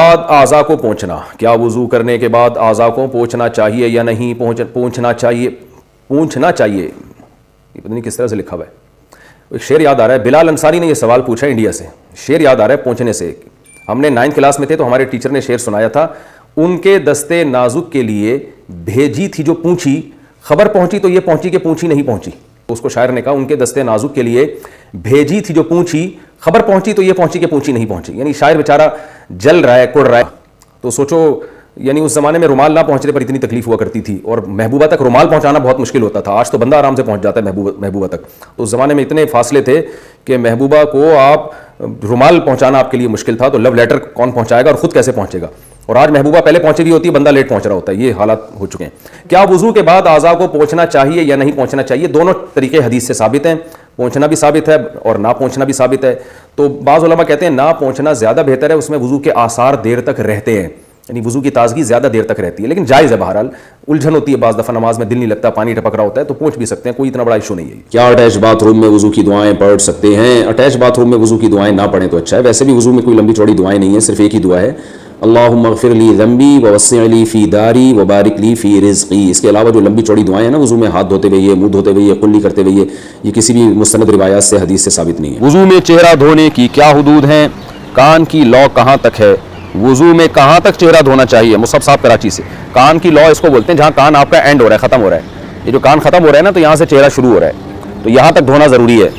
بعد اعضاء کو پونچھنا، کیا وضو کرنے کے بعد اعضاء کو پونچھنا چاہیے یا نہیں؟ پونچھنا چاہیے، پونچھنا چاہیے، یہ پتہ نہیں کس طرح سے لکھا ہوا ہے. ایک شعر یاد آ رہا ہے، بلال انصاری نے یہ سوال پوچھا انڈیا سے. شعر یاد آ رہا ہے پونچھنے سے. ہم نے 9 کلاس میں تھے تو ہمارے ٹیچر نے شعر سنایا تھا، ان کے دستے نازک کے لیے بھیجی تھی جو پونچھی، خبر پہنچی تو یہ پہنچی کہ پونچھی نہیں پہنچی. اس کو شاعر نے کہا ان کے دستے نازک کے لیے بھیجی تھی جو پونچھی، خبر پہنچی تو یہ پہنچی کہ پونچھی نہیں پہنچی. یعنی شاعر بیچارہ جل رہا ہے، کڑ رہا ہے. تو سوچو، یعنی اس زمانے میں رومال نہ پہنچنے پر اتنی تکلیف ہوا کرتی تھی، اور محبوبہ تک رومال پہنچانا بہت مشکل ہوتا تھا. آج تو بندہ آرام سے پہنچ جاتا ہے محبوبہ تک. تو اس زمانے میں اتنے فاصلے تھے کہ محبوبہ کو آپ رومال پہنچانا آپ کے لیے مشکل تھا، تو لو لیٹر کون پہنچائے گا اور خود کیسے پہنچے گا. اور آج محبوبہ پہلے پہنچی ہوئی ہوتی ہے، بندہ لیٹ پہنچ رہا ہوتا ہے. یہ حالات ہو چکے ہیں. کیا وضو کے بعد اعضاء کو پونچھنا چاہیے یا نہیں پونچھنا چاہیے؟ دونوں طریقے حدیث سے ثابت ہیں. پونچھنا بھی ثابت ہے اور نہ پونچھنا بھی ثابت ہے. تو بعض علماء کہتے ہیں نہ پونچھنا زیادہ بہتر ہے، اس میں وضو کے آثار دیر تک رہتے ہیں، یعنی وضو کی تازگی زیادہ دیر تک رہتی ہے. لیکن جائز ہے، بہرحال الجھن ہوتی ہے بعض دفعہ، نماز میں دل نہیں لگتا، پانی ٹپک رہا ہوتا ہے، تو پونچھ بھی سکتے ہیں، کوئی اتنا بڑا ایشو نہیں ہے. کیا اٹیچ باتھ روم میں وضو کی دعائیں پڑھ سکتے ہیں؟ اٹیچ باتھ روم میں وضو کی دعائیں نہ پڑھیں تو اچھا ہے. ویسے بھی وضو میں کوئی لمبی چوڑی دعائیں نہیں ہیں، صرف ایک ہی دعا ہے، اللہم اغفر لی ذنبی ووسع لی فی داری وبارک لی فی رزقی. اس کے علاوہ جو لمبی چوڑی دعائیں ہیں نا وضو میں، ہاتھ دھوتے ہوئے، منہ دھوتے ہوئے، کلی کرتے ہوئے، یہ کسی بھی مستند روایات سے حدیث سے ثابت نہیں ہے. وضو میں چہرہ دھونے کی کیا حدود ہیں؟ کان کی لو کہاں تک ہے؟ وضو میں کہاں تک چہرہ دھونا چاہیے؟ مصعب صاحب کراچی سے. کان کی لو اس کو بولتے ہیں جہاں کان آپ کا اینڈ ہو رہا ہے، ختم ہو رہا ہے. یہ جو کان ختم ہو رہا ہے نا، تو یہاں سے چہرہ شروع ہو رہا ہے، تو یہاں تک دھونا ضروری ہے.